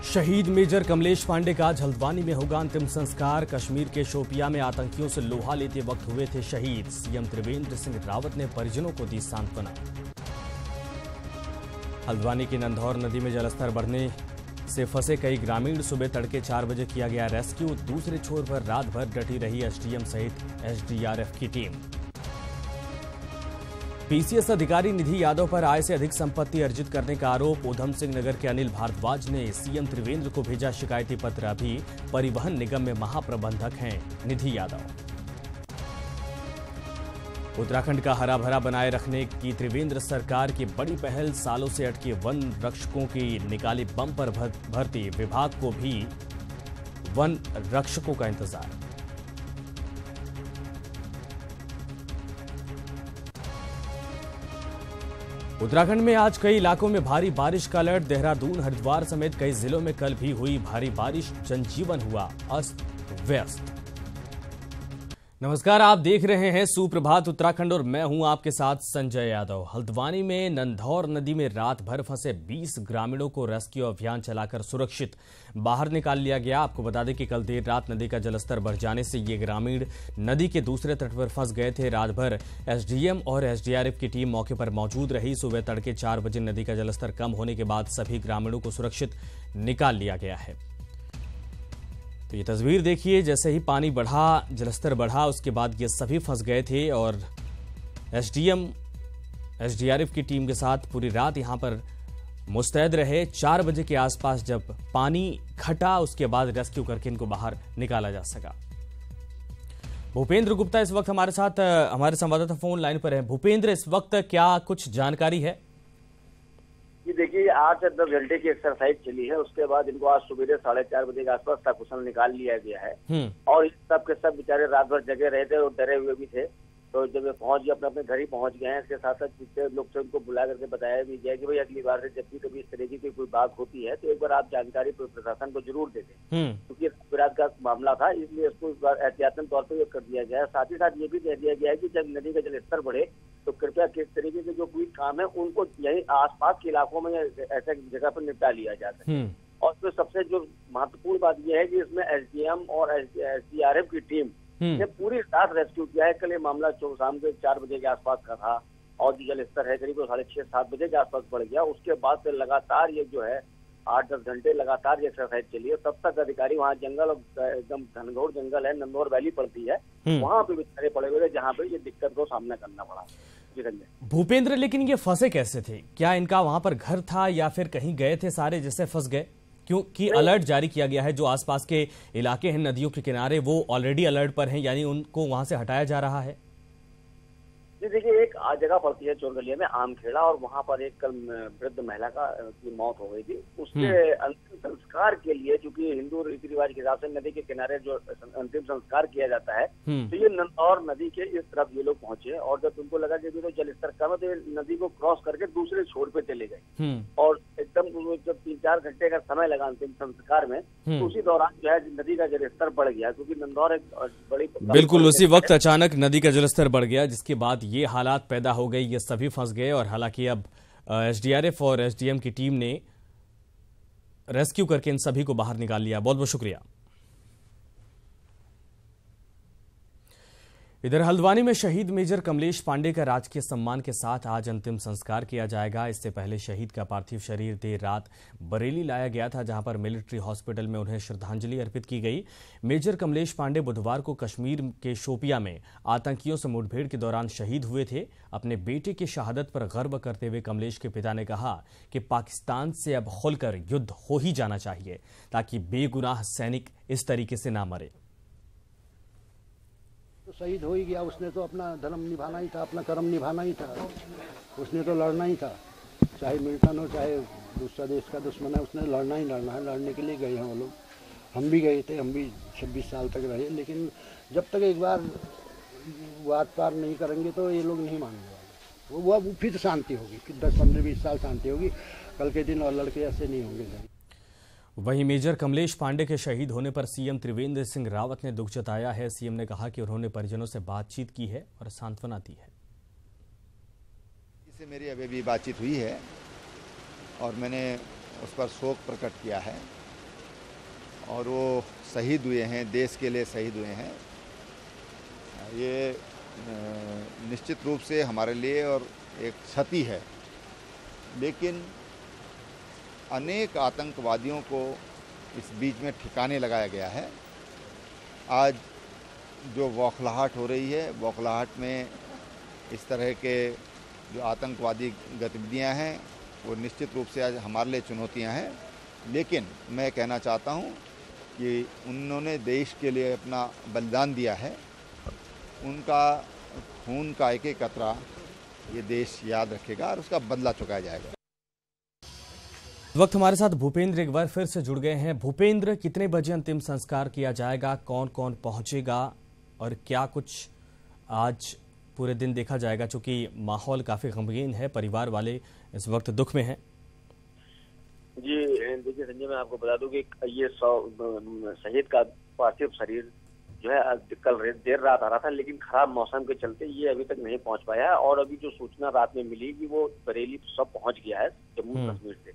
शहीद मेजर कमलेश पांडे का आज हल्द्वानी में होगा अंतिम संस्कार। कश्मीर के शोपियां में आतंकियों से लोहा लेते वक्त हुए थे शहीद। सीएम त्रिवेंद्र सिंह रावत ने परिजनों को दी सांत्वना। हल्द्वानी की नंधौर नदी में जलस्तर बढ़ने से फंसे कई ग्रामीण। सुबह तड़के 4 बजे किया गया रेस्क्यू। दूसरे छोर पर रात भर डटी रही एसडीएम सहित एसडीआरएफ की टीम। पीसीएस अधिकारी निधि यादव पर आय से अधिक संपत्ति अर्जित करने का आरोप। उधम सिंह नगर के अनिल भारद्वाज ने सीएम त्रिवेंद्र को भेजा शिकायती पत्र। अभी परिवहन निगम में महाप्रबंधक हैं निधि यादव। उत्तराखंड का हरा भरा बनाए रखने की त्रिवेंद्र सरकार की बड़ी पहल। सालों से अटके वन रक्षकों की निकाली बम्पर भर्ती। विभाग को भी वन रक्षकों का इंतजार। उत्तराखंड में आज कई इलाकों में भारी बारिश का अलर्ट। देहरादून, हरिद्वार समेत कई जिलों में कल भी हुई भारी बारिश। जनजीवन हुआ अस्त व्यस्त। नमस्कार, आप देख रहे हैं सुप्रभात उत्तराखंड और मैं हूं आपके साथ संजय यादव। हल्द्वानी में नंधौर नदी में रात भर फंसे 20 ग्रामीणों को रेस्क्यू अभियान चलाकर सुरक्षित बाहर निकाल लिया गया। आपको बता दें कि कल देर रात नदी का जलस्तर बढ़ जाने से ये ग्रामीण नदी के दूसरे तट पर फंस गए थे। रात भर एसडीएम और एसडीआरएफ की टीम मौके पर मौजूद रही। सुबह तड़के 4 बजे नदी का जलस्तर कम होने के बाद सभी ग्रामीणों को सुरक्षित निकाल लिया गया है। तो ये तस्वीर देखिए, जैसे ही पानी बढ़ा, जलस्तर बढ़ा, उसके बाद ये सभी फंस गए थे और एसडीएम एसडीआरएफ की टीम के साथ पूरी रात यहां पर मुस्तैद रहे। 4 बजे के आसपास जब पानी घटा, उसके बाद रेस्क्यू करके इनको बाहर निकाला जा सका। भूपेंद्र गुप्ता इस वक्त हमारे साथ, हमारे संवाददाता फोन लाइन पर है। भूपेंद्र, इस वक्त क्या कुछ जानकारी है? ये देखिए, 8 से 10 घंटे की एक्सरसाइज चली है। उसके बाद इनको आज सुबह 4:30 बजे के आसपास सकुशल निकाल लिया गया है। और सब के सब बेचारे रात भर जगे रहे थे और डरे हुए भी थे। तो जब ये पहुंच गए, अपने अपने घर ही पहुंच गए हैं। इसके साथ साथ जितने लोग थे उनको बुला करके बताया भी गया कि भाई अगली बार से जब भी कभी इस तरीके की कोई बात होती है तो एक बार आप जानकारी प्रशासन को जरूर दे दें, क्योंकि रात का मामला था, इसलिए इसको इस बार एहतियातन तौर पर कर दिया गया है। साथ ही साथ ये भी कह दिया गया है कि जब नदी का जलस्तर बढ़े तो कृपया किस तरीके के जो कोई काम है उनको यही आसपास के इलाकों में ऐसे जगह पर निपटा लिया जा सके। और तो सबसे जो महत्वपूर्ण बात यह है कि इसमें एसडीएम और एसडीआरएफ की टीम ने पूरी रात रेस्क्यू किया है। कल ये मामला शाम के 4 बजे के आसपास का था और जो जलस्तर है करीब 6:30-7 बजे के आसपास बढ़ गया। उसके बाद से लगातार ये जो है 8-10 घंटे लगातार ये एक्सरसाइज चली है। तब तक अधिकारी वहाँ जंगल, एकदम घनघोर जंगल है, नंदौर वैली पड़ती है, वहाँ पे बेचारे पड़े हुए थे जहाँ पे ये दिक्कत को सामना करना पड़ा। भूपेंद्र, लेकिन ये फंसे कैसे थे? क्या इनका वहां पर घर था या फिर कहीं गए थे सारे जिससे फंस गए? क्योंकि अलर्ट जारी किया गया है, जो आसपास के इलाके हैं नदियों के किनारे वो ऑलरेडी अलर्ट पर हैं, यानी उनको वहां से हटाया जा रहा है। जी देखिए, एक जगह पड़ती है चोरगलिया में, आमखेड़ा, और वहाँ पर एक कल वृद्ध महिला की मौत हो गई थी। उसके अंतिम संस्कार के लिए, क्योंकि हिंदू रीति रिवाज के हिसाब से नदी के किनारे जो अंतिम संस्कार किया जाता है, तो ये नंदौर नदी के इस तरफ ये लोग पहुंचे और जब उनको लगा कि तो जलस्तर कम है तो ये नदी को क्रॉस करके दूसरे छोर पे चले गए। और एकदम जब 3-4 घंटे का समय लगा अंतिम संस्कार में, तो उसी दौरान जो है नदी का जलस्तर बढ़ गया, क्योंकि नंदौर एक बड़ी, बिल्कुल उसी वक्त अचानक नदी का जलस्तर बढ़ गया, जिसके बाद ये हालात पैदा हो गई। ये सभी फंस गए और हालांकि अब एसडीआरएफ और एसडीएम की टीम ने रेस्क्यू करके इन सभी को बाहर निकाल लिया। बहुत बहुत शुक्रिया। इधर हल्द्वानी में शहीद मेजर कमलेश पांडे का राजकीय सम्मान के साथ आज अंतिम संस्कार किया जाएगा। इससे पहले शहीद का पार्थिव शरीर देर रात बरेली लाया गया था, जहां पर मिलिट्री हॉस्पिटल में उन्हें श्रद्धांजलि अर्पित की गई। मेजर कमलेश पांडे बुधवार को कश्मीर के शोपियां में आतंकियों से मुठभेड़ के दौरान शहीद हुए थे। अपने बेटे की शहादत पर गर्व करते हुए कमलेश के पिता ने कहा कि पाकिस्तान से अब खुलकर युद्ध हो ही जाना चाहिए, ताकि बेगुनाह सैनिक इस तरीके से ना मरे। तो शहीद हो ही गया, उसने तो अपना धर्म निभाना ही था, अपना कर्म निभाना ही था, उसने तो लड़ना ही था, चाहे मिलिटेंट हो चाहे दूसरा देश का दुश्मन है, उसने लड़ना ही लड़ना है। लड़ने के लिए गए हैं वो लोग, हम भी गए थे, हम भी 26 साल तक रहे, लेकिन जब तक एक बार वाद पार नहीं करेंगे तो ये लोग नहीं मानेंगे। वो फिर शांति होगी, फिर 10-15-20 साल शांति होगी। कल के दिन और लड़के ऐसे नहीं होंगे। वहीं मेजर कमलेश पांडे के शहीद होने पर सीएम त्रिवेंद्र सिंह रावत ने दुख जताया है। सीएम ने कहा कि उन्होंने परिजनों से बातचीत की है और सांत्वना दी है। इससे मेरी अभी भी बातचीत हुई है और मैंने उस पर शोक प्रकट किया है और वो शहीद हुए हैं, देश के लिए शहीद हुए हैं। ये निश्चित रूप से हमारे लिए और एक क्षति है, लेकिन अनेक आतंकवादियों को इस बीच में ठिकाने लगाया गया है। आज जो बौखलाहट हो रही है, बौखलाहट में इस तरह के जो आतंकवादी गतिविधियां हैं वो निश्चित रूप से आज हमारे लिए चुनौतियां हैं। लेकिन मैं कहना चाहता हूं कि उन्होंने देश के लिए अपना बलिदान दिया है, उनका खून का एक एक कतरा ये देश याद रखेगा और उसका बदला चुकाया जाएगा। इस वक्त हमारे साथ भूपेंद्र एक बार फिर से जुड़ गए हैं। भूपेंद्र, कितने बजे अंतिम संस्कार किया जाएगा, कौन कौन पहुंचेगा और क्या कुछ आज पूरे दिन देखा जाएगा, चूंकि माहौल काफी गमगीन है, परिवार वाले इस वक्त दुख में हैं। जी देखिए संजय, मैं आपको बता दूं कि ये शहीद का पार्थिव शरीर जो है कल देर रात आ रहा था, लेकिन खराब मौसम के चलते ये अभी तक नहीं पहुंच पाया है। और अभी जो सूचना रात में मिली कि वो बरेली सब पहुंच गया है जम्मू कश्मीर से,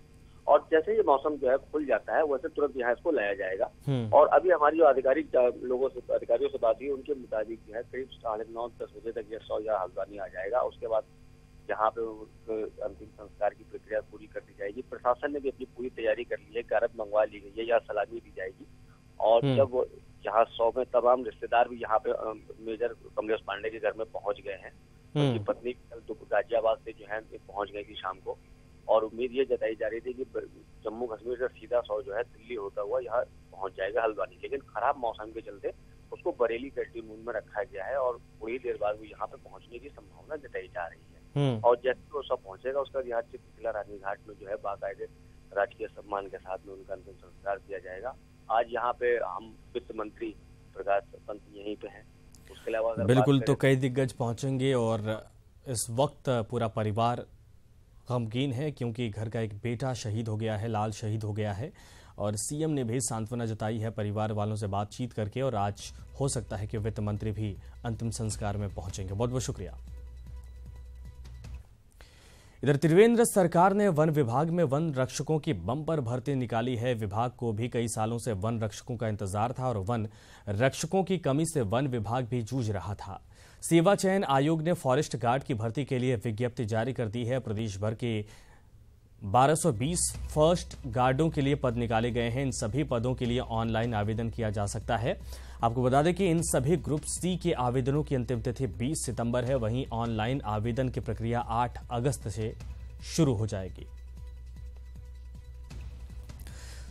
और जैसे ये मौसम जो है खुल जाता है वैसे तुरंत यहाँ इसको लाया जाएगा। और अभी हमारी जो अधिकारियों से बात हुई, उनके मुताबिक जो है करीब 9:30-10 बजे तक ये सौ या हल्द्वानी आ जाएगा। उसके बाद यहाँ पे अंतिम संस्कार की प्रक्रिया पूरी कर दी जाएगी। प्रशासन ने भी अपनी पूरी तैयारी कर ली है, कारत मंगवा ली गई है, यहाँ सलामी दी जाएगी। और जब यहाँ 100 में तमाम रिश्तेदार भी यहाँ पे मेजर कमलेश पांडे के घर में पहुंच गए हैं। उनकी पत्नी कल गाजियाबाद से जो है पहुंच गई थी शाम को, और उम्मीद ये जताई जा रही थी कि जम्मू कश्मीर से सीधा 100 जो है दिल्ली होता हुआ यहाँ पहुंच जाएगा हल्द्वानी। लेकिन खराब मौसम के चलते उसको बरेली कंटेनमेंट में रखा गया है और थोड़ी देर बाद वो यहाँ पे पहुंचने की संभावना जताई जा रही है। और जैसे वो सब पहुंचेगा उसका यहाँ से किला रानी घाट में जो है बाकायदे राजकीय सम्मान के साथ में उनका अंतिम संस्कार किया जाएगा। आज यहाँ पे हम वित्त मंत्री प्रकाश पंत यहीं पे हैं। उसके अलावा बिल्कुल, तो कई दिग्गज पहुंचेंगे और इस वक्त पूरा परिवार गमगीन है, क्योंकि घर का एक बेटा शहीद हो गया है, लाल शहीद हो गया है। और सीएम ने भी सांत्वना जताई है परिवार वालों से बातचीत करके, और आज हो सकता है कि वित्त मंत्री भी अंतिम संस्कार में पहुंचेंगे। बहुत बहुत शुक्रिया। इधर त्रिवेंद्र सरकार ने वन विभाग में वन रक्षकों की बम्पर भर्ती निकाली है। विभाग को भी कई सालों से वन रक्षकों का इंतजार था और वन रक्षकों की कमी से वन विभाग भी जूझ रहा था। सेवा चयन आयोग ने फॉरेस्ट गार्ड की भर्ती के लिए विज्ञप्ति जारी कर दी है। प्रदेश भर के 1220 फॉरेस्ट गार्डों के लिए पद निकाले गए हैं। इन सभी पदों के लिए ऑनलाइन आवेदन किया जा सकता है। आपको बता दें कि इन सभी ग्रुप सी के आवेदनों की अंतिम तिथि 20 सितंबर है। वहीं ऑनलाइन आवेदन की प्रक्रिया 8 अगस्त से शुरू हो जाएगी।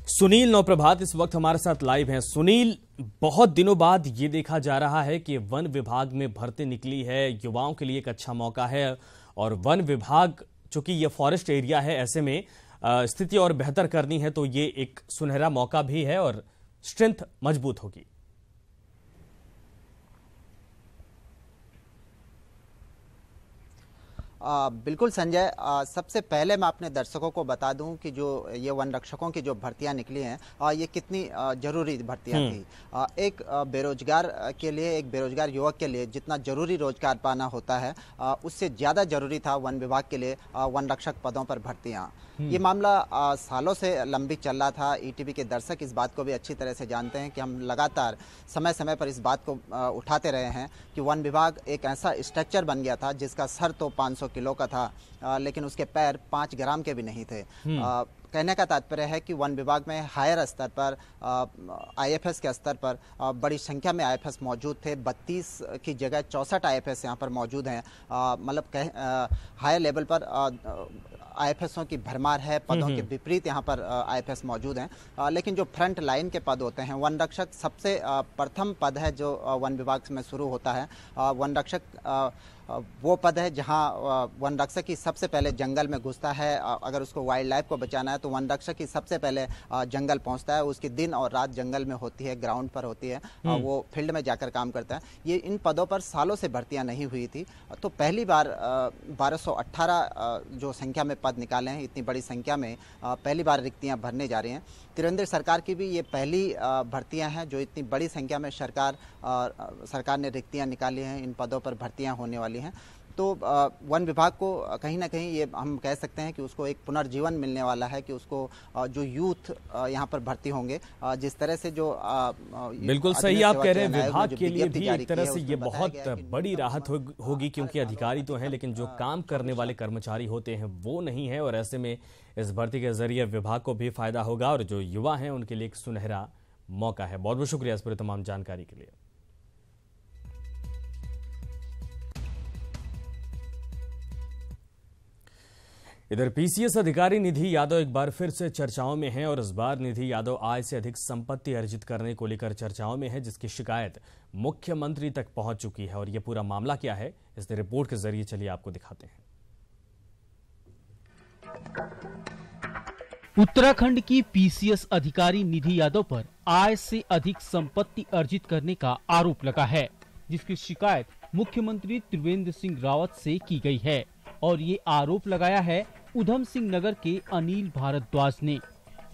सुनील नौप्रभात इस वक्त हमारे साथ लाइव हैं। सुनील, बहुत दिनों बाद ये देखा जा रहा है कि वन विभाग में भर्ती निकली है, युवाओं के लिए एक अच्छा मौका है। और वन विभाग चूंकि ये फॉरेस्ट एरिया है, ऐसे में स्थिति और बेहतर करनी है, तो ये एक सुनहरा मौका भी है और स्ट्रेंथ मजबूत होगी। बिल्कुल संजय, सबसे पहले मैं अपने दर्शकों को बता दूं कि जो ये वन रक्षकों की जो भर्तियां निकली हैं ये कितनी जरूरी भर्तियां थी। एक बेरोजगार के लिए, एक बेरोजगार युवक के लिए जितना जरूरी रोजगार पाना होता है उससे ज़्यादा जरूरी था वन विभाग के लिए वन रक्षक पदों पर भर्तियां। ये मामला सालों से लंबित चल रहा था। ईटीवी के दर्शक इस बात को भी अच्छी तरह से जानते हैं कि हम लगातार समय समय पर इस बात को उठाते रहे हैं कि वन विभाग एक ऐसा स्ट्रक्चर बन गया था जिसका सर तो 500 किलो का था लेकिन उसके पैर 5 ग्राम के भी नहीं थे। कहने का तात्पर्य है कि वन विभाग में हायर स्तर पर आईएफएस के स्तर पर बड़ी संख्या में आईएफएस मौजूद थे। 32 की जगह 64 आईएफएस यहाँ पर मौजूद हैं। मतलब हायर लेवल पर आईएफएसों की भरमार है। पदों के विपरीत यहाँ पर आईएफएस मौजूद हैं। लेकिन जो फ्रंट लाइन के पद होते हैं, वन रक्षक सबसे प्रथम पद है जो वन विभाग में शुरू होता है। वन रक्षक वो पद है जहां वन रक्षक ही सबसे पहले जंगल में घुसता है। अगर उसको वाइल्ड लाइफ को बचाना है तो वन रक्षक ही सबसे पहले जंगल पहुंचता है। उसकी दिन और रात जंगल में होती है, ग्राउंड पर होती है, वो फील्ड में जाकर काम करता है। ये इन पदों पर सालों से भर्तियां नहीं हुई थी, तो पहली बार 1218 जो संख्या में पद निकाले हैं, इतनी बड़ी संख्या में पहली बार रिक्तियां भरने जा रही हैं। त्रिवेंद्र सरकार की भी ये पहली भर्तियां हैं जो इतनी बड़ी संख्या में सरकार ने रिक्तियां निकाली हैं, इन पदों पर भर्तियां होने वाली हैं। तो वन विभाग को कहीं ना कहीं ये हम कह सकते हैं कि उसको एक पुनर्जीवन मिलने वाला है कि उसको जो यूथ यहाँ पर भर्ती होंगे, जिस तरह से जो बिल्कुल सही आप कह रहे हैं, विभाग के लिए भी एक तरह से ये बहुत बड़ी राहत होगी, क्योंकि अधिकारी तो हैं लेकिन जो काम करने वाले कर्मचारी होते हैं वो नहीं है, और ऐसे में इस भर्ती के जरिए विभाग को भी फायदा होगा और जो युवा हैं उनके लिए एक सुनहरा मौका है। बहुत बहुत शुक्रिया इस पूरी तमाम जानकारी के लिए। इधर पीसीएस अधिकारी निधि यादव एक बार फिर से चर्चाओं में हैं और इस बार निधि यादव आय से अधिक संपत्ति अर्जित करने को लेकर चर्चाओं में है, जिसकी शिकायत मुख्यमंत्री तक पहुंच चुकी है। और यह पूरा मामला क्या है, इस रिपोर्ट के जरिए चलिए आपको दिखाते हैं। उत्तराखंड की पीसीएस अधिकारी निधि यादव पर आय से अधिक संपत्ति अर्जित करने का आरोप लगा है, जिसकी शिकायत मुख्यमंत्री त्रिवेंद्र सिंह रावत से की गई है। और ये आरोप लगाया है उधम सिंह नगर के अनिल भारद्वाज ने।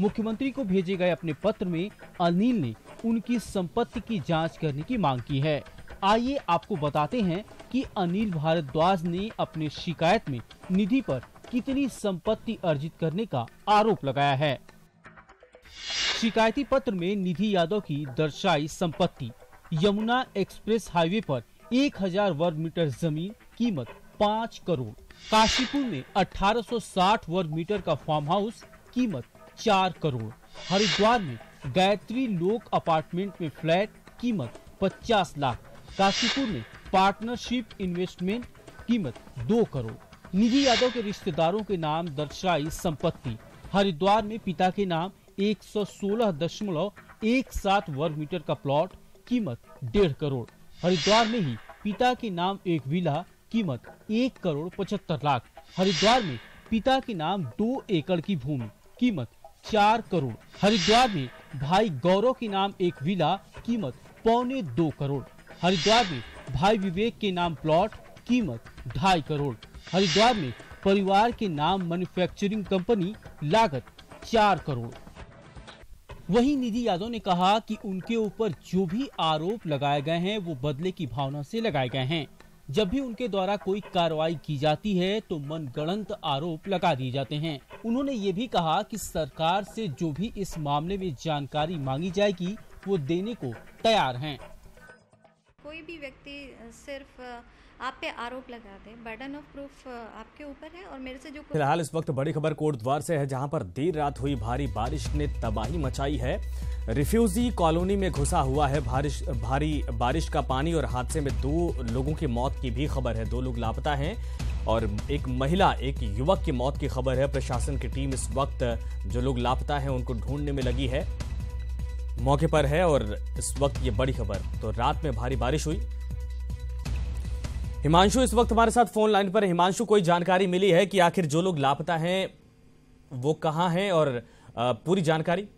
मुख्यमंत्री को भेजे गए अपने पत्र में अनिल ने उनकी संपत्ति की जांच करने की मांग की है। आइए आपको बताते हैं कि अनिल भारद्वाज ने अपनी शिकायत में निधि पर कितनी संपत्ति अर्जित करने का आरोप लगाया है। शिकायती पत्र में निधि यादव की दर्शाई संपत्ति: यमुना एक्सप्रेस हाईवे पर 1000 वर्ग मीटर जमीन, कीमत 5 करोड़। काशीपुर में 1860 वर्ग मीटर का फार्म हाउस, कीमत 4 करोड़। हरिद्वार में गायत्री लोक अपार्टमेंट में फ्लैट, कीमत 50 लाख। काशीपुर में पार्टनरशिप इन्वेस्टमेंट, कीमत 2 करोड़। निधि यादव के रिश्तेदारों के नाम दर्शाई संपत्ति: हरिद्वार में पिता के नाम 116.17 वर्ग मीटर का प्लॉट, कीमत 1.5 करोड़। हरिद्वार में ही पिता के नाम एक विला, कीमत 1 करोड़ 75 लाख। हरिद्वार में पिता के नाम 2 एकड़ की भूमि, कीमत 4 करोड़। हरिद्वार में भाई गौरव के नाम एक विला, कीमत 1.25 करोड़। हरिद्वार में भाई विवेक के नाम प्लॉट, कीमत 2.5 करोड़। हरिद्वार में परिवार के नाम मैन्युफैक्चरिंग कंपनी, लागत 4 करोड़। वहीं निधि यादव ने कहा कि उनके ऊपर जो भी आरोप लगाए गए हैं वो बदले की भावना से लगाए गए हैं। जब भी उनके द्वारा कोई कार्रवाई की जाती है तो मनगढ़ंत आरोप लगा दिए जाते हैं। उन्होंने ये भी कहा कि सरकार से जो भी इस मामले में जानकारी मांगी जाएगी वो देने को तैयार हैं। कोई भी व्यक्ति सिर्फ आप पे आरोप लगा दे, बर्डन ऑफ प्रूफ आपके ऊपर है। और मेरे से जो फिलहाल इस वक्त बड़ी खबर कोटद्वार से है, जहां पर देर रात हुई भारी बारिश ने तबाही मचाई है। रिफ्यूजी कॉलोनी में घुसा हुआ है भारी बारिश का पानी और हादसे में 2 लोगों की मौत की भी खबर है। 2 लोग लापता हैं और एक महिला, एक युवक की मौत की खबर है। प्रशासन की टीम इस वक्त जो लोग लापता हैं उनको ढूंढने में लगी है, मौके पर है। और इस वक्त ये बड़ी खबर, तो रात में भारी बारिश हुई। हिमांशु इस वक्त हमारे साथ फोन लाइन पर है। हिमांशु, कोई जानकारी मिली है कि आखिर जो लोग लापता हैं वो कहां हैं और पूरी जानकारी?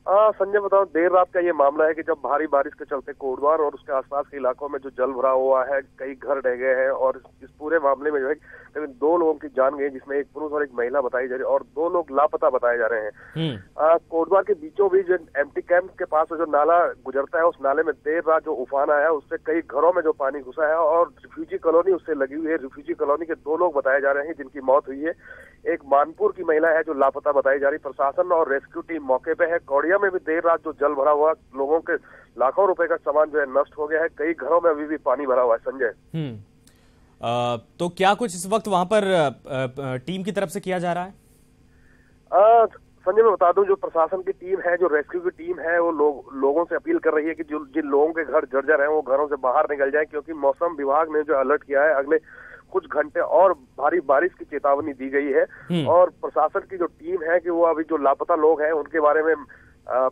संजय, बताओ, देर रात का ये मामला है कि जब भारी बारिश के चलते कोटद्वार और उसके आसपास के इलाकों में जो जल भरा हुआ है, कई घर ढह गए हैं और इस पूरे मामले में जो है करीब 2 लोगों की जान गई, जिसमें एक पुरुष और एक महिला बताई जा रही है और 2 लोग लापता बताए जा रहे हैं। कोटद्वार के बीचों बीच जो एम्प्टी कैंप के पास जो नाला गुजरता है, उस नाले में देर रात जो उफान आया है उससे कई घरों में जो पानी घुसा है और रिफ्यूजी कॉलोनी उससे लगी हुई है। रिफ्यूजी कॉलोनी के 2 लोग बताए जा रहे हैं जिनकी मौत हुई है। एक मानपुर की महिला है जो लापता बताई जा रही। प्रशासन और रेस्क्यू टीम मौके पे है। कौड़िया में भी देर रात जो जल भरा हुआ, लोगों के लाखों रुपए का सामान जो है नष्ट हो गया है। कई घरों में अभी भी पानी भरा हुआ है। संजय, तो क्या कुछ इस वक्त वहां पर टीम की तरफ से किया जा रहा है? संजय, मैं बता दूं, जो प्रशासन की टीम है, जो रेस्क्यू की टीम है, वो लोगों से अपील कर रही है कि जिन लोगों के घर जर्जर हैं वो घरों से बाहर निकल जाएं, क्योंकि मौसम विभाग ने जो अलर्ट किया है अगले कुछ घंटे और भारी बारिश की चेतावनी दी गई है। और प्रशासन की जो टीम है कि वो अभी जो लापता लोग हैं उनके बारे में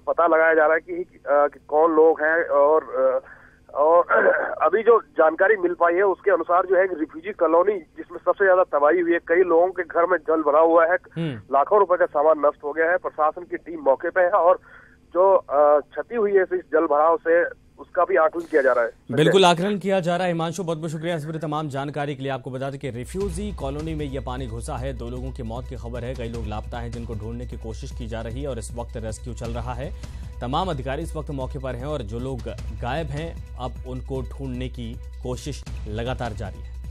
पता लगाया जा रहा है कि कौन लोग हैं और अभी जो जानकारी मिल पाई है उसके अनुसार जो है कि रिफ्यूजी कॉलोनी जिसमें सबसे ज्यादा तबाही हुई है, कई लोगों के घर में जल भरा हुआ है, लाखों रुपए का सामान नष्ट हो गया है। प्रशासन की टीम मौके पे है और जो क्षति हुई है इस जल भराव से उसका भी आकलन किया जा रहा है। बिल्कुल आकलन किया जा रहा है। हिमांशु, बहुत बहुत शुक्रिया इस पूरी तमाम जानकारी के लिए। आपको बता दें कि रिफ्यूजी कॉलोनी में यह पानी घुसा है। 2 लोगों की मौत की खबर है। कई लोग लापता हैं जिनको ढूंढने की कोशिश की जा रही है और इस वक्त रेस्क्यू चल रहा है। तमाम अधिकारी इस वक्त मौके पर हैं और जो लोग गायब हैं अब उनको ढूंढने की कोशिश लगातार जारी है।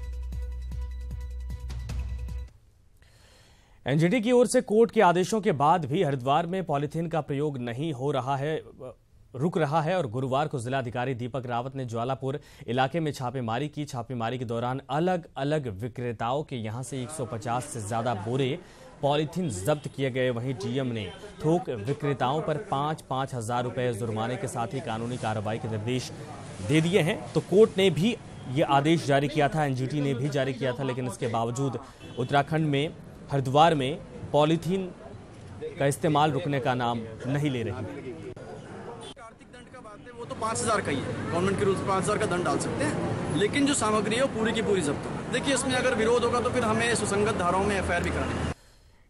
एनजीटी की ओर से कोर्ट के आदेशों के बाद भी हरिद्वार में पॉलीथीन का प्रयोग नहीं हो रहा है, रुक रहा है और गुरुवार को जिलाधिकारी दीपक रावत ने ज्वालापुर इलाके में छापेमारी की। छापेमारी के दौरान अलग अलग विक्रेताओं के यहां से 150 से ज्यादा बोरे पॉलीथीन जब्त किए गए। वहीं डीएम ने थोक विक्रेताओं पर 5-5 हजार रुपए जुर्माने के साथ ही कानूनी कार्रवाई के निर्देश दे दिए हैं। तो कोर्ट ने भी ये आदेश जारी किया था, एनजीटी ने भी जारी किया था, लेकिन इसके बावजूद उत्तराखंड में हरिद्वार में पॉलीथीन का इस्तेमाल रुकने का नाम नहीं ले रही है। आर्थिक दंड का बात है वो तो 5,000 का ही है, गवर्नमेंट के रूल्स 5,000 का दंड डाल सकते हैं, लेकिन जो सामग्री है वो पूरी की पूरी जब्त हो। देखिए इसमें अगर विरोध होगा तो फिर हमें सुसंगत धाराओं में एफआईआर भी करानी है।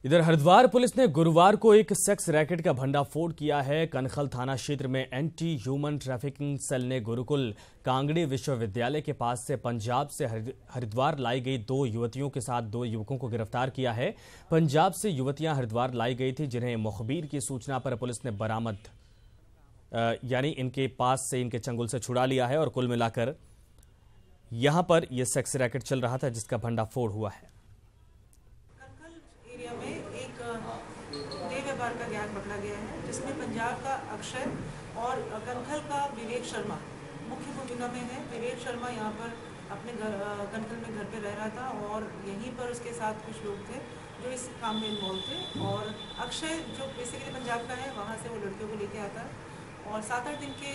इधर हरिद्वार पुलिस ने गुरुवार को एक सेक्स रैकेट का भंडाफोड़ किया है। कनखल थाना क्षेत्र में एंटी ह्यूमन ट्रैफिकिंग सेल ने गुरुकुल कांगड़ी विश्वविद्यालय के पास से पंजाब से हरिद्वार लाई गई 2 युवतियों के साथ 2 युवकों को गिरफ्तार किया है। पंजाब से युवतियां हरिद्वार लाई गई थी, जिन्हें मुखबिर की सूचना पर पुलिस ने बरामद यानी इनके पास से इनके चंगुल से छुड़ा लिया है और कुल मिलाकर यहां पर यह सेक्स रैकेट चल रहा था जिसका भंडाफोड़ हुआ है। व्यापार का गैंग पकड़ा गया है, जिसमें पंजाब का अक्षय और कनखल का विवेक शर्मा मुख्य भूमिका में है। विवेक शर्मा यहाँ पर अपने कनखल में घर पे रह रहा था और यहीं पर उसके साथ कुछ लोग थे जो इस काम में इन्वॉल्व थे। और अक्षय जो बेसिकली पंजाब का है, वहाँ से वो लड़कियों को लेके आता है और 7-8 दिन के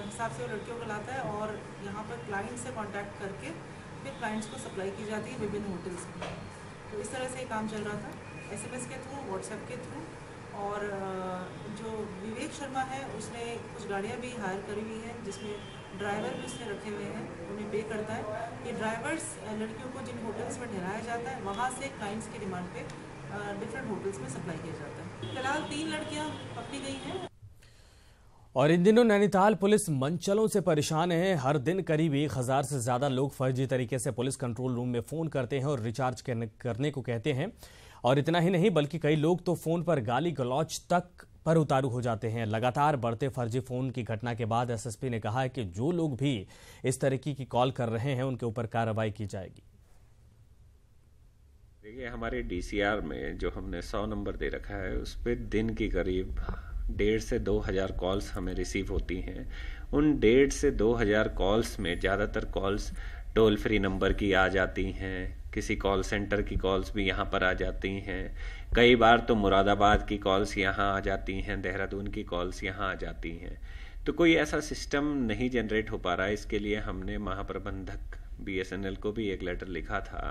हिसाब से वो लड़कियों को लाता है और यहाँ पर क्लाइंट से कॉन्टैक्ट करके फिर क्लाइंट्स को सप्लाई की जाती है विभिन्न होटल्स में। तो इस तरह से ये काम चल रहा था, SMS के थ्रू, व्हाट्सएप के थ्रू। और जो विवेक शर्मा है उसने कुछ गाड़ियां भी हायर करी हुई हैं, जिसमें ड्राइवर भी उसने रखे हुए हैं, उन्हें पे करता है। ये ड्राइवर्स लड़कियों को जिन होटल्स में ठहराया जाता है वहाँ से क्लाइंट्स की डिमांड पे डिफरेंट होटल्स में सप्लाई किया जाता है। फिलहाल 3 लड़कियाँ पकड़ी गई हैं। और इन दिनों नैनीताल पुलिस मनचलों से परेशान है। हर दिन करीब 1000 से ज्यादा लोग फर्जी तरीके से पुलिस कंट्रोल रूम में फोन करते हैं और रिचार्ज करने को कहते हैं। और इतना ही नहीं बल्कि कई लोग तो फोन पर गाली गलौज तक पर उतारू हो जाते हैं। लगातार बढ़ते फर्जी फोन की घटना के बाद एसएसपी ने कहा है कि जो लोग भी इस तरीके की कॉल कर रहे हैं उनके ऊपर कार्रवाई की जाएगी। देखिए हमारे डीसीआर में जो हमने 100 नंबर दे रखा है उस पर दिन की करीब 1,500 से 2,000 कॉल्स हमें रिसीव होती हैं। उन 1,500 से 2,000 कॉल्स में ज़्यादातर कॉल्स टोल फ्री नंबर की आ जाती हैं, किसी कॉल सेंटर की कॉल्स भी यहाँ पर आ जाती हैं, कई बार तो मुरादाबाद की कॉल्स यहाँ आ जाती हैं, देहरादून की कॉल्स यहाँ आ जाती हैं। तो कोई ऐसा सिस्टम नहीं जनरेट हो पा रहा है। इसके लिए हमने महाप्रबंधक BSNL को भी एक लेटर लिखा था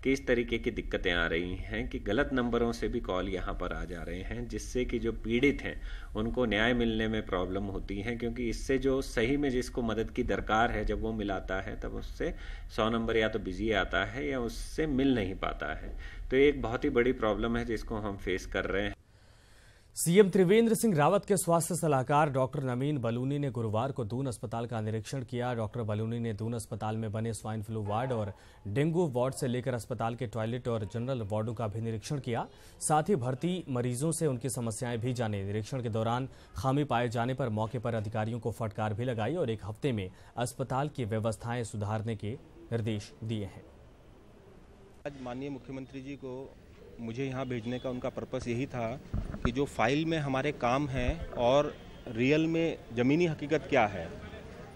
कि इस तरीके की दिक्कतें आ रही हैं कि गलत नंबरों से भी कॉल यहाँ पर आ जा रहे हैं, जिससे कि जो पीड़ित हैं उनको न्याय मिलने में प्रॉब्लम होती है, क्योंकि इससे जो सही में जिसको मदद की दरकार है जब वो मिलाता है तब उससे 100 नंबर या तो बिजी आता है या उससे मिल नहीं पाता है। तो ये एक बहुत ही बड़ी प्रॉब्लम है जिसको हम फेस कर रहे हैं। सीएम त्रिवेंद्र सिंह रावत के स्वास्थ्य सलाहकार डॉक्टर नवीन बलूनी ने गुरुवार को दून अस्पताल का निरीक्षण किया। डॉक्टर बलूनी ने दून अस्पताल में बने स्वाइन फ्लू वार्ड और डेंगू वार्ड से लेकर अस्पताल के टॉयलेट और जनरल वार्डों का भी निरीक्षण किया। साथ ही भर्ती मरीजों से उनकी समस्याएं भी जाने। निरीक्षण के दौरान खामी पाए जाने पर मौके पर अधिकारियों को फटकार भी लगाई और 1 हफ्ते में अस्पताल की व्यवस्थाएं सुधारने के निर्देश दिए हैं। आज माननीय मुख्यमंत्री जी को मुझे यहाँ भेजने का उनका पर्पस यही था कि जो फाइल में हमारे काम हैं और रियल में ज़मीनी हकीकत क्या है,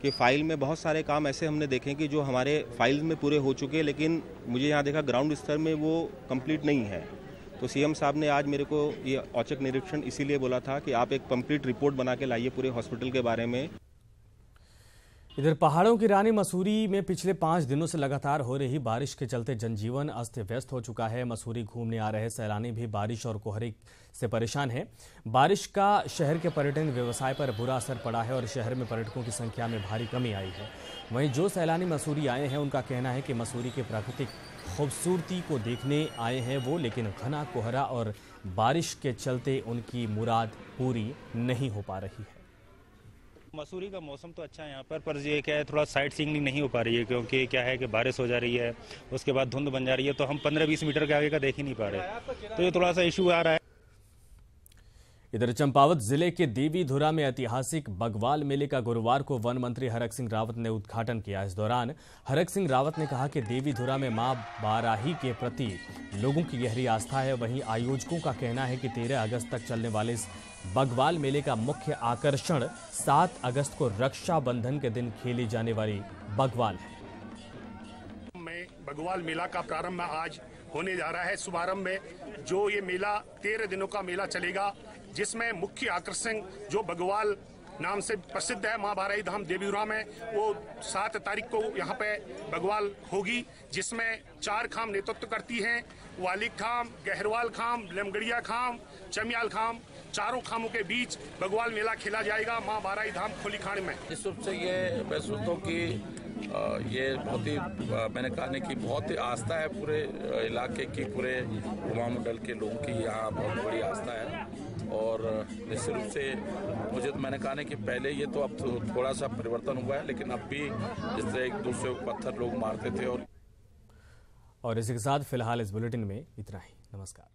कि फ़ाइल में बहुत सारे काम ऐसे हमने देखे कि जो हमारे फाइल में पूरे हो चुके, लेकिन मुझे यहाँ देखा ग्राउंड स्तर में वो कंप्लीट नहीं है। तो सीएम साहब ने आज मेरे को ये औचक निरीक्षण इसीलिए बोला था कि आप एक कंप्लीट रिपोर्ट बना के लाइए पूरे हॉस्पिटल के बारे में। इधर पहाड़ों की रानी मसूरी में पिछले 5 दिनों से लगातार हो रही बारिश के चलते जनजीवन अस्त व्यस्त हो चुका है। मसूरी घूमने आ रहे सैलानी भी बारिश और कोहरे से परेशान हैं। बारिश का शहर के पर्यटन व्यवसाय पर बुरा असर पड़ा है और शहर में पर्यटकों की संख्या में भारी कमी आई है। वहीं जो सैलानी मसूरी आए हैं उनका कहना है कि मसूरी की प्राकृतिक खूबसूरती को देखने आए हैं वो, लेकिन घना कोहरा और बारिश के चलते उनकी मुराद पूरी नहीं हो पा रही है। मसूरी का मौसम तो अच्छा है यहाँ पर ये क्या है, थोड़ा साइट सीइंग नहीं हो पा रही है, क्योंकि क्या है कि बारिश हो जा रही है, उसके बाद धुंध बन जा रही है, तो हम 15-20 मीटर के आगे का देख ही नहीं पा रहे, तो ये थोड़ा सा इशू आ रहा है। इधर चंपावत जिले के देवीधुरा में ऐतिहासिक बगवाल मेले का गुरुवार को वन मंत्री हरक सिंह रावत ने उद्घाटन किया। इस दौरान हरक सिंह रावत ने कहा कि देवीधुरा में मां बाराही के प्रति लोगों की गहरी आस्था है। वहीं आयोजकों का कहना है कि 13 अगस्त तक चलने वाले इस बगवाल मेले का मुख्य आकर्षण 7 अगस्त को रक्षाबंधन के दिन खेली जाने वाली बगवाल है। बगवाल मेला का प्रारंभ आज होने जा रहा है। शुभारंभ में जो ये मेला 13 दिनों का मेला चलेगा, जिसमें मुख्य आकर्षण जो बगवाल नाम से प्रसिद्ध है, मां बाराही धाम देवीधुरा में, वो 7 तारीख को यहाँ पे बगवाल होगी, जिसमें 4 खाम नेतृत्व करती हैं। वालिक खाम, गहरवाल खाम, लमगड़िया खाम, चमियाल खाम, चारों खामों के बीच बगवाल मेला खेला जाएगा मां बाराही धाम खोलीखान में। इस रूप से ये मैं सोचता हूँ कि ये बहुत ही मैंने कहने की बहुत ही आस्था है पूरे इलाके की, पूरे कुमाऊं मंडल के लोगों की यहाँ बहुत बड़ी आस्था है। और निश्चित रूप से मुझे तो मैंने कहने कि पहले ये तो अब थोड़ा सा परिवर्तन हुआ है, लेकिन अब भी जिस तरह एक दूसरे को पत्थर लोग मारते थे। और इसी के साथ फिलहाल इस बुलेटिन में इतना ही। नमस्कार।